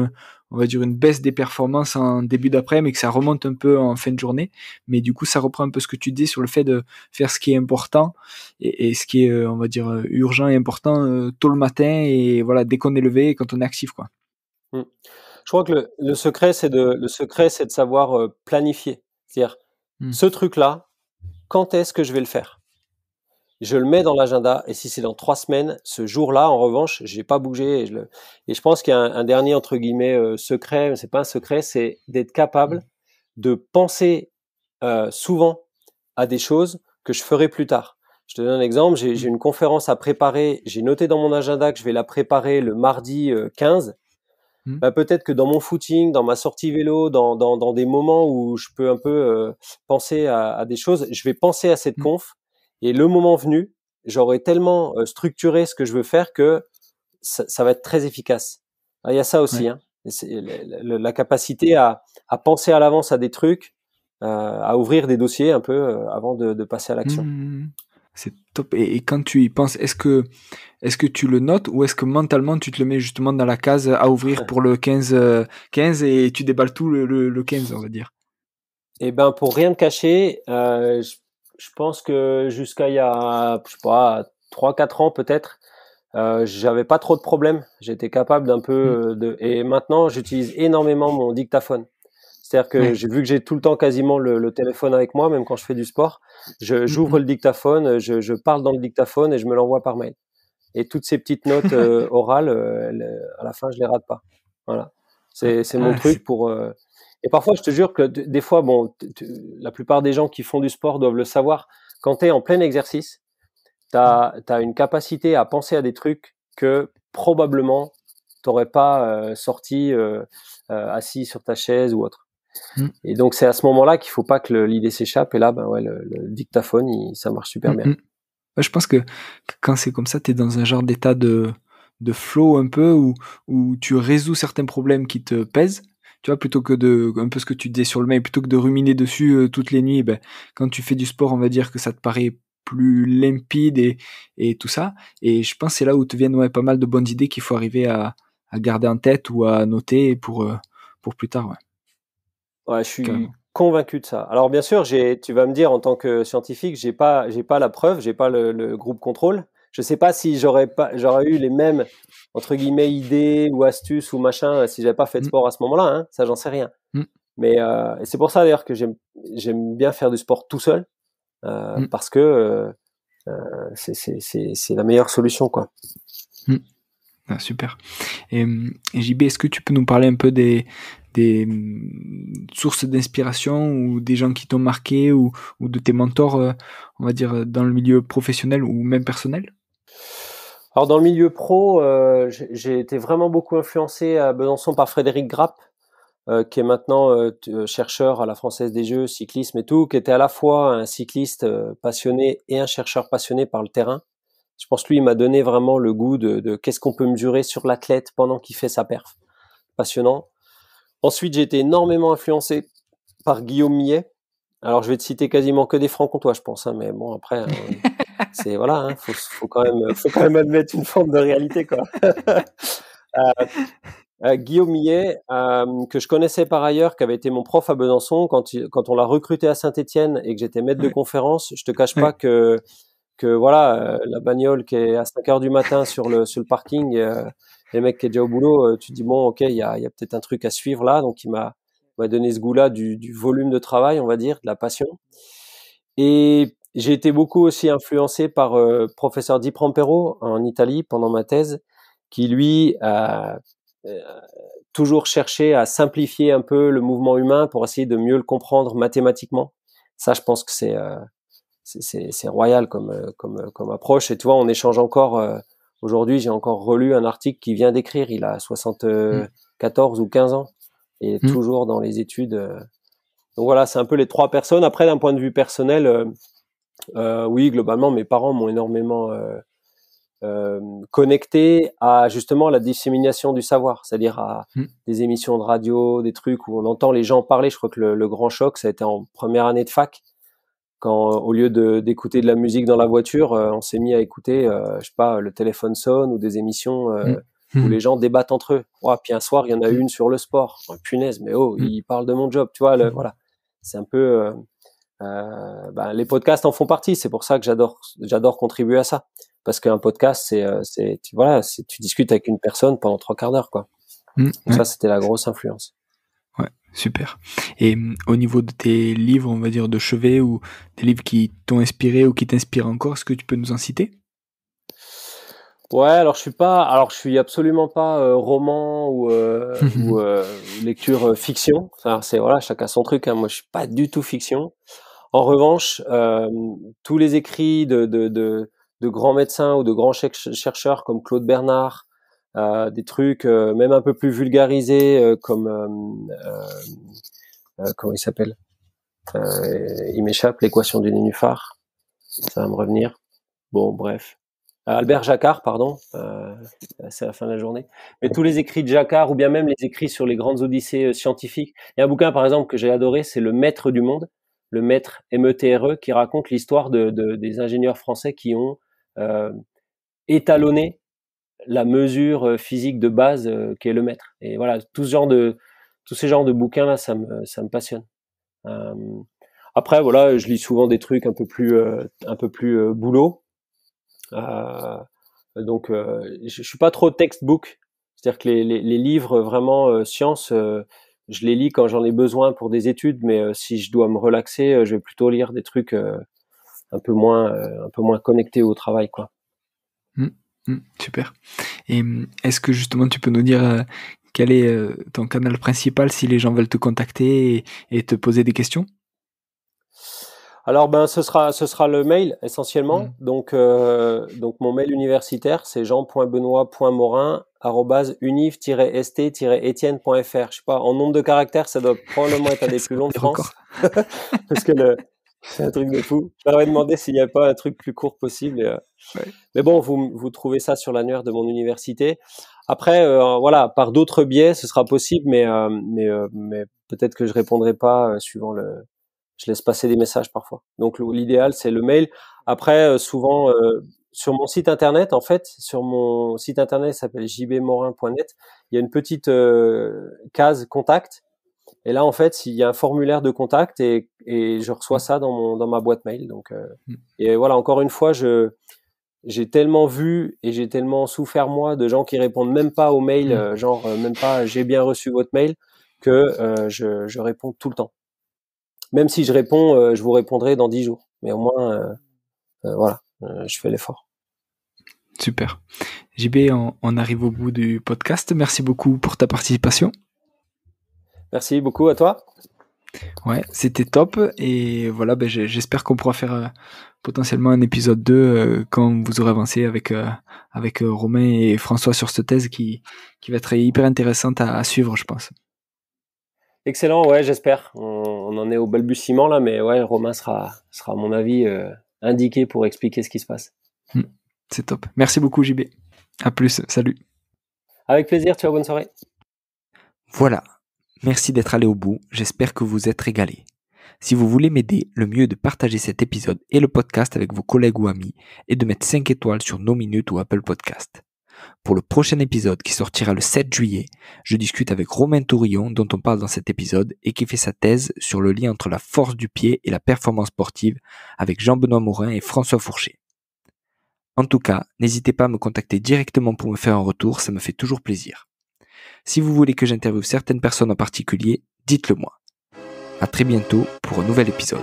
on va dire une baisse des performances en début d'après-midi, mais que ça remonte un peu en fin de journée. Mais du coup, ça reprend un peu ce que tu dis sur le fait de faire ce qui est important et ce qui est, on va dire, urgent et important tôt le matin et voilà, dès qu'on est levé et quand on est actif, quoi. Je crois que le secret, c'est de savoir planifier. C'est-à-dire, ce truc-là, quand est-ce que je vais le faire? Je le mets dans l'agenda et si c'est dans 3 semaines, ce jour-là, en revanche, j'ai pas bougé et je pense qu'il y a un dernier entre guillemets secret, mais c'est pas un secret, c'est d'être capable de penser souvent à des choses que je ferai plus tard. Je te donne un exemple, j'ai une conférence à préparer, j'ai noté dans mon agenda que je vais la préparer le mardi 15. Bah, peut-être que dans mon footing, dans ma sortie vélo, dans des moments où je peux un peu penser à des choses, je vais penser à cette conf et le moment venu, j'aurai tellement structuré ce que je veux faire que ça va être très efficace. Il y a ça aussi, hein. C'est la capacité à penser à l'avance à des trucs, à ouvrir des dossiers un peu avant de passer à l'action. C'est top. Et quand tu y penses, est-ce que tu le notes ou est-ce que mentalement tu te le mets justement dans la case à ouvrir pour le 15 et tu déballes tout le 15, on va dire? Eh ben, pour rien te cacher, je pense que jusqu'à il y a, je sais pas, 3-4 ans peut-être, j'avais pas trop de problèmes. J'étais capable d'un peu et maintenant j'utilise énormément mon dictaphone. C'est-à-dire que vu que j'ai tout le temps quasiment le téléphone avec moi, même quand je fais du sport, j'ouvre le dictaphone, je parle dans le dictaphone et je me l'envoie par mail. Et toutes ces petites notes orales, à la fin, je les rate pas. Voilà. C'est mon truc pour. Et parfois, je te jure que des fois, bon, la plupart des gens qui font du sport doivent le savoir. Quand tu es en plein exercice, tu as une capacité à penser à des trucs que probablement t'aurais pas sorti assis sur ta chaise ou autre. Et donc c'est à ce moment-là qu'il faut pas que l'idée s'échappe. Et là, ben ouais, le dictaphone, ça marche super bien. Je pense que quand c'est comme ça, t'es dans un genre d'état de flow un peu où tu résous certains problèmes qui te pèsent. Tu vois, plutôt que un peu ce que tu disais sur le mail, plutôt que de ruminer dessus toutes les nuits, ben, quand tu fais du sport, on va dire que ça te paraît plus limpide et tout ça. Et je pense que c'est là où te viennent pas mal de bonnes idées qu'il faut arriver à garder en tête ou à noter pour plus tard. Ouais, je suis convaincu de ça. Alors bien sûr, tu vas me dire en tant que scientifique, j'ai pas la preuve, j'ai pas le groupe contrôle. Je sais pas si j'aurais eu les mêmes entre guillemets idées ou astuces ou machin si j'avais pas fait de sport à ce moment-là. Hein, ça, j'en sais rien. Mais et c'est pour ça d'ailleurs que j'aime bien faire du sport tout seul parce que c'est la meilleure solution, quoi. Ah, super. Et JB, est-ce que tu peux nous parler un peu des sources d'inspiration ou des gens qui t'ont marqué ou de tes mentors, on va dire, dans le milieu professionnel ou même personnel? Alors dans le milieu pro, j'ai été vraiment beaucoup influencé à Besançon par Frédéric Grapp, qui est maintenant chercheur à la Française des Jeux, cyclisme et tout, qui était à la fois un cycliste passionné et un chercheur passionné par le terrain. Je pense que lui, il m'a donné vraiment le goût de qu'est-ce qu'on peut mesurer sur l'athlète pendant qu'il fait sa perf. Passionnant. Ensuite, j'ai été énormément influencé par Guillaume Millet. Alors, je vais te citer quasiment que des francs-comtois, je pense, hein, mais bon, après, c'est voilà, hein, faut quand même admettre une forme de réalité, quoi. Guillaume Millet, que je connaissais par ailleurs, qui avait été mon prof à Besançon, quand on l'a recruté à Saint-Étienne et que j'étais maître de Ouais, conférence, je te cache pas ouais. que voilà, la bagnole qui est à 5 heures du matin sur le parking, les mecs qui est déjà au boulot, tu te dis bon, ok, il y a peut-être un truc à suivre là, donc il m'a donné ce goût-là du volume de travail, on va dire, de la passion. Et j'ai été beaucoup aussi influencé par professeur Di Prompero en Italie pendant ma thèse, qui lui a toujours cherché à simplifier un peu le mouvement humain pour essayer de mieux le comprendre mathématiquement. Ça, je pense que c'est royal comme approche. Et tu vois, on échange encore. Aujourd'hui, j'ai encore relu un article qu'il vient d'écrire. Il a Mm. 74 ou 15 ans et il est Mm. toujours dans les études. Donc voilà, c'est un peu les trois personnes. Après, d'un point de vue personnel, oui, globalement, mes parents m'ont énormément connecté à justement la dissémination du savoir, c'est-à-dire à Mm. des émissions de radio, des trucs où on entend les gens parler. Je crois que le grand choc, ça a été en première année de fac, quand au lieu d'écouter de la musique dans la voiture, on s'est mis à écouter, je sais pas, le téléphone sonne ou des émissions Mm. où Mm. les gens débattent entre eux. Oh, puis un soir, il y en a Mm. une sur le sport. Oh, punaise, mais oh, Mm. il parle de mon job, tu vois. Mm. Voilà, c'est un peu. Les podcasts en font partie. C'est pour ça que j'adore contribuer à ça, parce qu'un podcast, voilà, tu discutes avec une personne pendant 3 quarts d'heure, quoi. Mm. Donc Ouais. ça, c'était la grosse influence. Ouais, super. Et au niveau de tes livres, on va dire de chevet ou des livres qui t'ont inspiré ou qui t'inspirent encore, est-ce que tu peux nous en citer? Ouais, alors je suis absolument pas roman ou lecture fiction. Enfin, c'est voilà, chacun son truc, hein. Moi, je suis pas du tout fiction. En revanche, tous les écrits de grands médecins ou de grands chercheurs comme Claude Bernard, des trucs même un peu plus vulgarisés comme comment il s'appelle? Il m'échappe, l'équation du nénuphar. Ça va me revenir. Bon, bref. Albert Jacquard, pardon, c'est la fin de la journée. Mais tous les écrits de Jacquard, ou bien même les écrits sur les grandes odyssées scientifiques. Il y a un bouquin, par exemple, que j'ai adoré, c'est Le Maître du Monde, le Maître METRE, qui raconte l'histoire des ingénieurs français qui ont euh, étalonné la mesure physique de base qu'est le mètre. Et voilà, tous ces genres de bouquins-là, ça me passionne. Euh, Après, voilà, je lis souvent des trucs un peu plus boulot. Euh, donc, je suis pas trop textbook, c'est-à-dire que les livres vraiment sciences, je les lis quand j'en ai besoin pour des études, mais si je dois me relaxer, je vais plutôt lire des trucs un peu moins connectés au travail, quoi. Mm. Mm. Super. Et est-ce que justement tu peux nous dire quel est ton canal principal si les gens veulent te contacter et te poser des questions? Alors ben ce sera le mail essentiellement. Mm. Donc mon mail universitaire c'est jean.benoît.morin@univ-st-etienne.fr. Je sais pas, en nombre de caractères, ça doit probablement être un des Ça plus va longs de des records. France parce que c'est un truc de fou. Je leur ai demandé s'il n'y avait pas un truc plus court possible. Ouais. Mais bon, vous trouvez ça sur l'annuaire de mon université. Après, voilà, par d'autres biais, ce sera possible, mais peut-être que je répondrai pas suivant le. Je laisse passer des messages parfois. Donc l'idéal, c'est le mail. Après, souvent, sur mon site internet, en fait, sur mon site internet, ça s'appelle jbmorin.net, il y a une petite case contact. Et là, en fait, il y a un formulaire de contact et je reçois Mm. ça dans ma boîte mail. Donc, Mm. et voilà, encore une fois, j'ai tellement vu et j'ai tellement souffert moi de gens qui répondent même pas aux mails, Mm. genre même pas j'ai bien reçu votre mail, que je réponds tout le temps. Même si je réponds, je vous répondrai dans 10 jours. Mais au moins, voilà, je fais l'effort. Super. JB, on arrive au bout du podcast. Merci beaucoup pour ta participation. Merci beaucoup à toi. Ouais, c'était top. Et voilà, j'espère qu'on pourra faire potentiellement un épisode 2 quand vous aurez avancé avec Romain et François sur cette thèse qui va être hyper intéressante à suivre, je pense. Excellent, ouais, j'espère. On en est au balbutiement là, mais ouais, Romain sera à mon avis indiqué pour expliquer ce qui se passe. C'est top. Merci beaucoup JB. À plus, salut. Avec plaisir, ciao, bonne soirée. Voilà. Merci d'être allé au bout. J'espère que vous vous êtes régalés. Si vous voulez m'aider, le mieux est de partager cet épisode et le podcast avec vos collègues ou amis et de mettre 5 étoiles sur No Minutes ou Apple Podcast. Pour le prochain épisode qui sortira le 7 juillet, je discute avec Romain Tourillon dont on parle dans cet épisode et qui fait sa thèse sur le lien entre la force du pied et la performance sportive avec Jean-Benoît Morin et François Fourchet. En tout cas, n'hésitez pas à me contacter directement pour me faire un retour, ça me fait toujours plaisir. Si vous voulez que j'interviewe certaines personnes en particulier, dites-le moi. À très bientôt pour un nouvel épisode.